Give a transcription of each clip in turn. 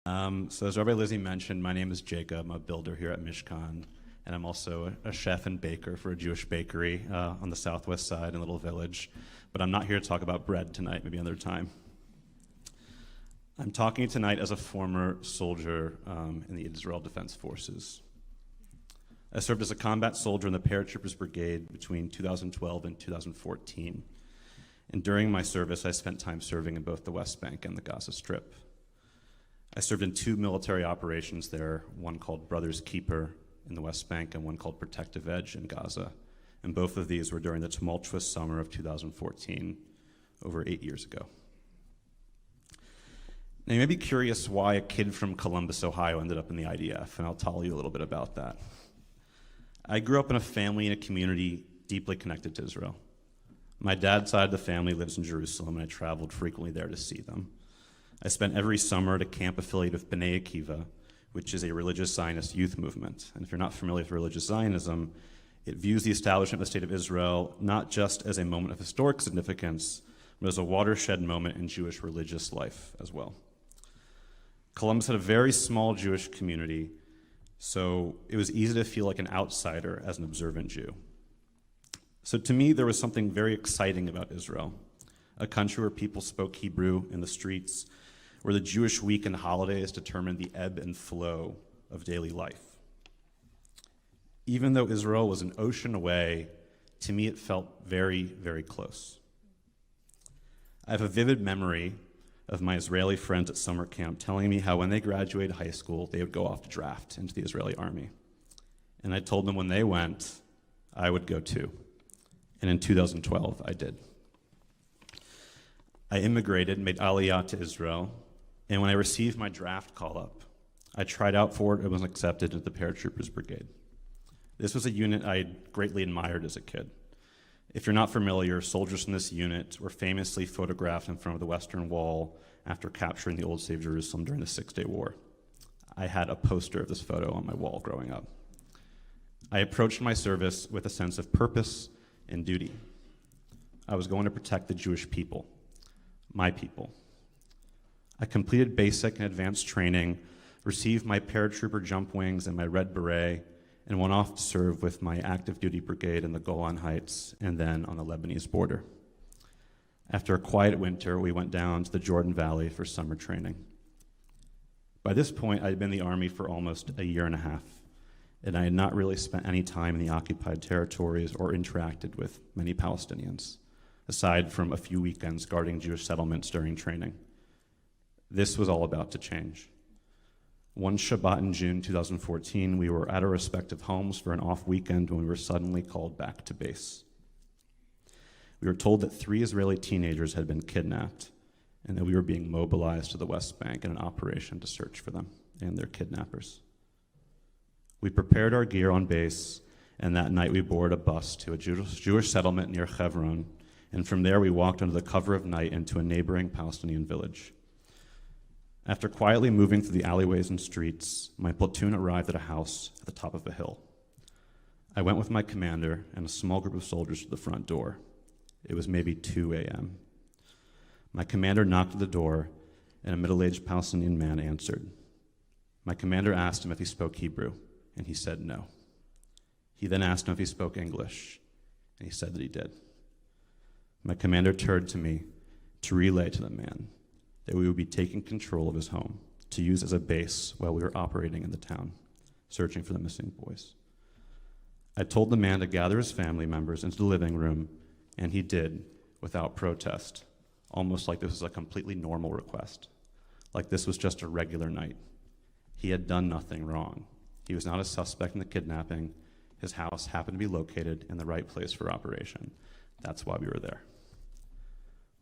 So as Rabbi Lizzie mentioned, my name is Jacob. I'm a builder here at Mishkan, and I'm also a chef and baker for a Jewish bakery on the southwest side in a little village. But I'm not here to talk about bread tonight, maybe another time. I'm talking tonight as a former soldier in the Israel Defense Forces. I served as a combat soldier in the Paratroopers Brigade between 2012 and 2014. And during my service, I spent time serving in both the West Bank and the Gaza Strip. I served in two military operations there, one called Brothers Keeper in the West Bank and one called Protective Edge in Gaza. And both of these were during the tumultuous summer of 2014, over 8 years ago. Now, you may be curious why a kid from Columbus, Ohio ended up in the IDF, and I'll tell you a little bit about that. I grew up in a family and a community deeply connected to Israel. My dad's side of the family lives in Jerusalem, and I traveled frequently there to see them. I spent every summer at a camp affiliated with B'nai Akiva, which is a religious Zionist youth movement. And if you're not familiar with religious Zionism, it views the establishment of the State of Israel not just as a moment of historic significance, but as a watershed moment in Jewish religious life as well. Columbus had a very small Jewish community, so it was easy to feel like an outsider as an observant Jew. So to me, there was something very exciting about Israel, a country where people spoke Hebrew in the streets, where the Jewish week and holidays determined the ebb and flow of daily life. Even though Israel was an ocean away, to me it felt very, very close. I have a vivid memory of my Israeli friends at summer camp telling me how when they graduated high school, they would go off to draft into the Israeli army. And I told them when they went, I would go too. And in 2012, I did. I immigrated, made Aliyah to Israel, and when I received my draft call-up, I tried out for it and was accepted into the Paratroopers Brigade. This was a unit I greatly admired as a kid. If you're not familiar, soldiers from this unit were famously photographed in front of the Western Wall after capturing the Old City of Jerusalem during the Six-Day War. I had a poster of this photo on my wall growing up. I approached my service with a sense of purpose and duty. I was going to protect the Jewish people, my people. I completed basic and advanced training, received my paratrooper jump wings and my red beret, and went off to serve with my active duty brigade in the Golan Heights and then on the Lebanese border. After a quiet winter, we went down to the Jordan Valley for summer training. By this point, I had been in the Army for almost a year and a half, and I had not really spent any time in the occupied territories or interacted with many Palestinians, aside from a few weekends guarding Jewish settlements during training. This was all about to change. One Shabbat in June 2014, we were at our respective homes for an off weekend when we were suddenly called back to base. We were told that 3 Israeli teenagers had been kidnapped and that we were being mobilized to the West Bank in an operation to search for them and their kidnappers. We prepared our gear on base, and that night we boarded a bus to a Jewish settlement near Hebron, and from there we walked under the cover of night into a neighboring Palestinian village. After quietly moving through the alleyways and streets, my platoon arrived at a house at the top of a hill. I went with my commander and a small group of soldiers to the front door. It was maybe 2 a.m. My commander knocked at the door, and a middle-aged Palestinian man answered. My commander asked him if he spoke Hebrew, and he said no. He then asked him if he spoke English, and he said that he did. My commander turned to me to relay to the man that we would be taking control of his home to use as a base while we were operating in the town, searching for the missing boys. I told the man to gather his family members into the living room, and he did, without protest, almost like this was a completely normal request, like this was just a regular night. He had done nothing wrong. He was not a suspect in the kidnapping. His house happened to be located in the right place for operation. That's why we were there.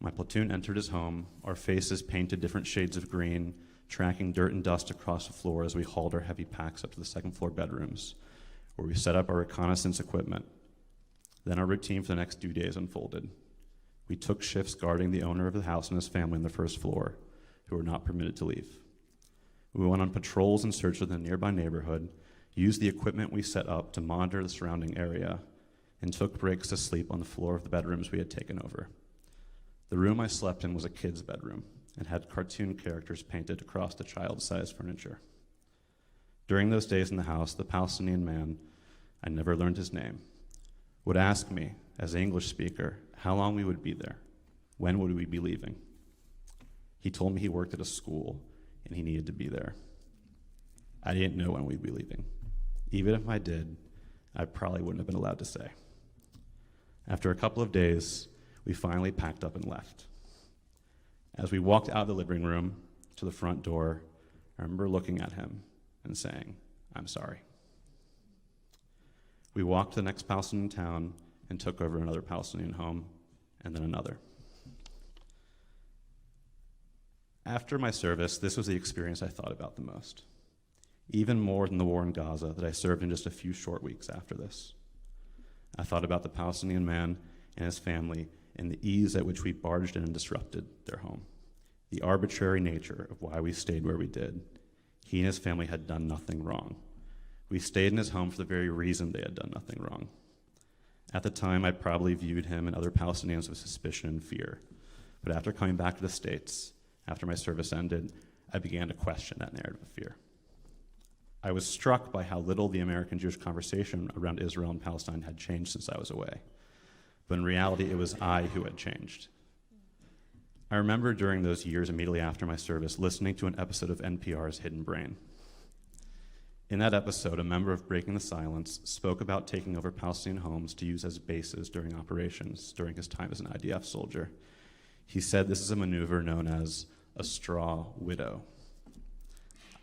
My platoon entered his home, our faces painted different shades of green, tracking dirt and dust across the floor as we hauled our heavy packs up to the second-floor bedrooms, where we set up our reconnaissance equipment. Then our routine for the next 2 days unfolded. We took shifts guarding the owner of the house and his family on the first floor, who were not permitted to leave. We went on patrols in search of the nearby neighborhood, used the equipment we set up to monitor the surrounding area, and took breaks to sleep on the floor of the bedrooms we had taken over. The room I slept in was a kid's bedroom, and had cartoon characters painted across the child-sized furniture. During those days in the house, the Palestinian man, I never learned his name, would ask me, as an English speaker, how long we would be there. When would we be leaving? He told me he worked at a school and he needed to be there. I didn't know when we'd be leaving. Even if I did, I probably wouldn't have been allowed to say. After a couple of days, we finally packed up and left. As we walked out of the living room to the front door, I remember looking at him and saying, "I'm sorry." We walked to the next Palestinian town and took over another Palestinian home, and then another. After my service, this was the experience I thought about the most, even more than the war in Gaza that I served in just a few short weeks after this. I thought about the Palestinian man and his family and the ease at which we barged in and disrupted their home, the arbitrary nature of why we stayed where we did. He and his family had done nothing wrong. We stayed in his home for the very reason they had done nothing wrong. At the time, I probably viewed him and other Palestinians with suspicion and fear. But after coming back to the States, after my service ended, I began to question that narrative of fear. I was struck by how little the American-Jewish conversation around Israel and Palestine had changed since I was away. But in reality, it was I who had changed. I remember during those years immediately after my service listening to an episode of NPR's Hidden Brain. In that episode, a member of Breaking the Silence spoke about taking over Palestinian homes to use as bases during operations during his time as an IDF soldier. He said this is a maneuver known as a straw widow.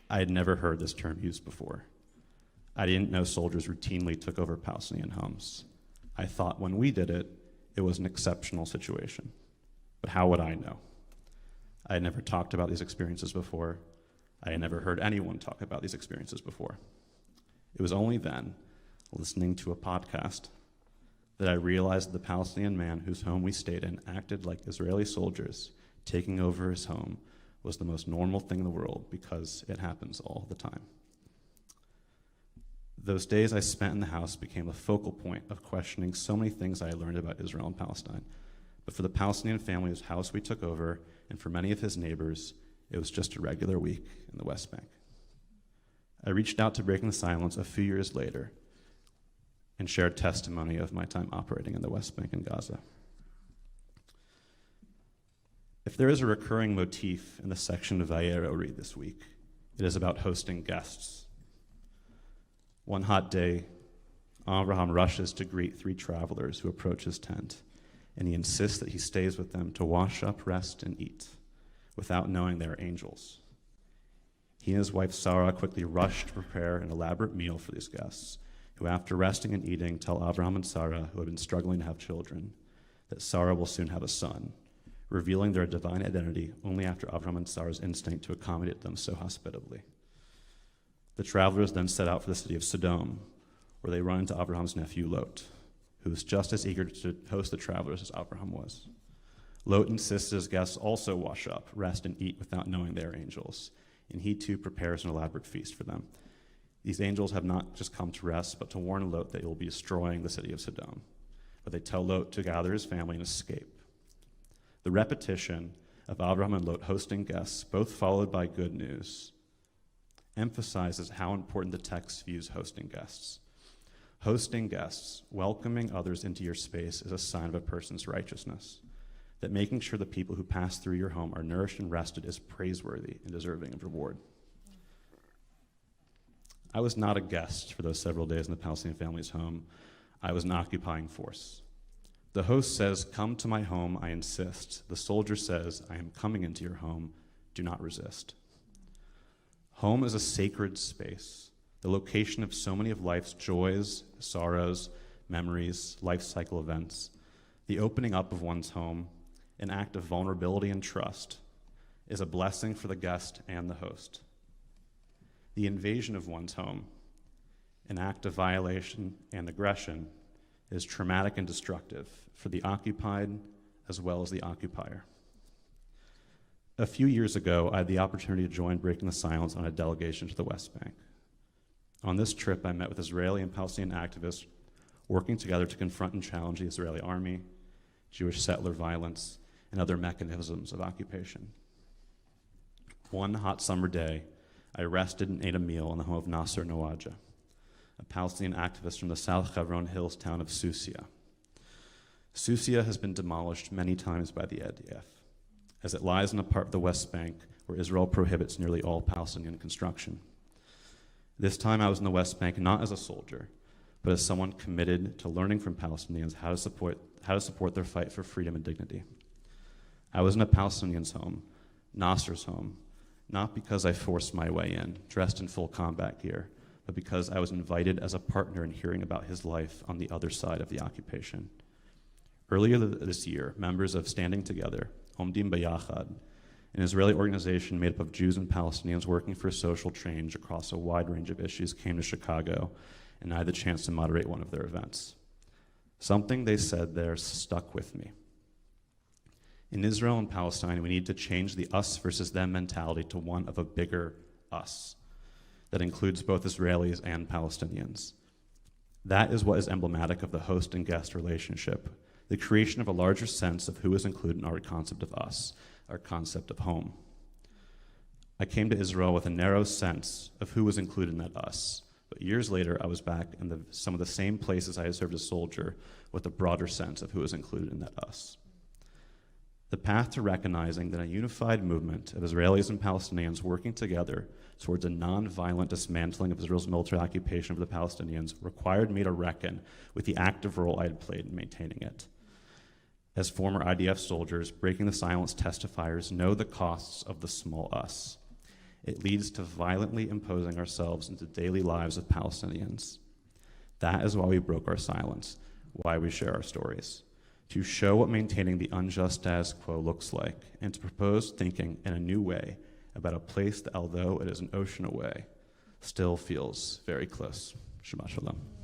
I had never heard this term used before. I didn't know soldiers routinely took over Palestinian homes. I thought when we did it, it was an exceptional situation. But how would I know? I had never talked about these experiences before. I had never heard anyone talk about these experiences before. It was only then, listening to a podcast, that I realized the Palestinian man whose home we stayed in acted like Israeli soldiers taking over his home was the most normal thing in the world because it happens all the time. Those days I spent in the house became a focal point of questioning so many things I had learned about Israel and Palestine. But for the Palestinian family whose house we took over, and for many of his neighbors, it was just a regular week in the West Bank. I reached out to Breaking the Silence a few years later and shared testimony of my time operating in the West Bank and Gaza. If there is a recurring motif in the section of Vayera I'll read this week, it is about hosting guests. One hot day, Abraham rushes to greet 3 travelers who approach his tent, and he insists that he stays with them to wash up, rest, and eat, without knowing they are angels. He and his wife Sarah quickly rush to prepare an elaborate meal for these guests, who after resting and eating tell Abraham and Sarah, who have been struggling to have children, that Sarah will soon have a son, revealing their divine identity only after Abraham and Sarah's instinct to accommodate them so hospitably. The travelers then set out for the city of Sodom, where they run into Abraham's nephew Lot, who is just as eager to host the travelers as Abraham was. Lot insists his guests also wash up, rest, and eat without knowing they are angels, and he too prepares an elaborate feast for them. These angels have not just come to rest, but to warn Lot that he will be destroying the city of Sodom. But they tell Lot to gather his family and escape. The repetition of Abraham and Lot hosting guests, both followed by good news, emphasizes how important the text views hosting guests. Hosting guests, welcoming others into your space, is a sign of a person's righteousness. That making sure the people who pass through your home are nourished and rested is praiseworthy and deserving of reward. I was not a guest for those several days in the Palestinian family's home. I was an occupying force. The host says, "Come to my home, I insist." The soldier says, "I am coming into your home, do not resist." Home is a sacred space, the location of so many of life's joys, sorrows, memories, life cycle events. The opening up of one's home, an act of vulnerability and trust, is a blessing for the guest and the host. The invasion of one's home, an act of violation and aggression, is traumatic and destructive for the occupied as well as the occupier. A few years ago, I had the opportunity to join Breaking the Silence on a delegation to the West Bank. On this trip, I met with Israeli and Palestinian activists working together to confront and challenge the Israeli army, Jewish settler violence, and other mechanisms of occupation. One hot summer day, I rested and ate a meal in the home of Nasser Nawaja, a Palestinian activist from the South Hebron Hills town of Susia. Susia has been demolished many times by the IDF, as it lies in a part of the West Bank where Israel prohibits nearly all Palestinian construction. This time I was in the West Bank not as a soldier, but as someone committed to learning from Palestinians how to support their fight for freedom and dignity. I was in a Palestinian's home, Nasser's home, not because I forced my way in, dressed in full combat gear, but because I was invited as a partner in hearing about his life on the other side of the occupation. Earlier this year, members of Standing Together, Omdim Bayachad, an Israeli organization made up of Jews and Palestinians working for social change across a wide range of issues, came to Chicago, and I had the chance to moderate one of their events. Something they said there stuck with me. In Israel and Palestine, we need to change the us versus them mentality to one of a bigger us that includes both Israelis and Palestinians. That is what is emblematic of the host and guest relationship, the creation of a larger sense of who is included in our concept of us, our concept of home. I came to Israel with a narrow sense of who was included in that us, but years later I was back in some of the same places I had served as a soldier with a broader sense of who was included in that us. The path to recognizing that a unified movement of Israelis and Palestinians working together towards a non-violent dismantling of Israel's military occupation of the Palestinians required me to reckon with the active role I had played in maintaining it. As former IDF soldiers, breaking the silence testifiers know the costs of the small us. It leads to violently imposing ourselves into daily lives of Palestinians. That is why we broke our silence, why we share our stories. To show what maintaining the unjust status quo looks like, and to propose thinking in a new way about a place that, although it is an ocean away, still feels very close. Shabbat Shalom.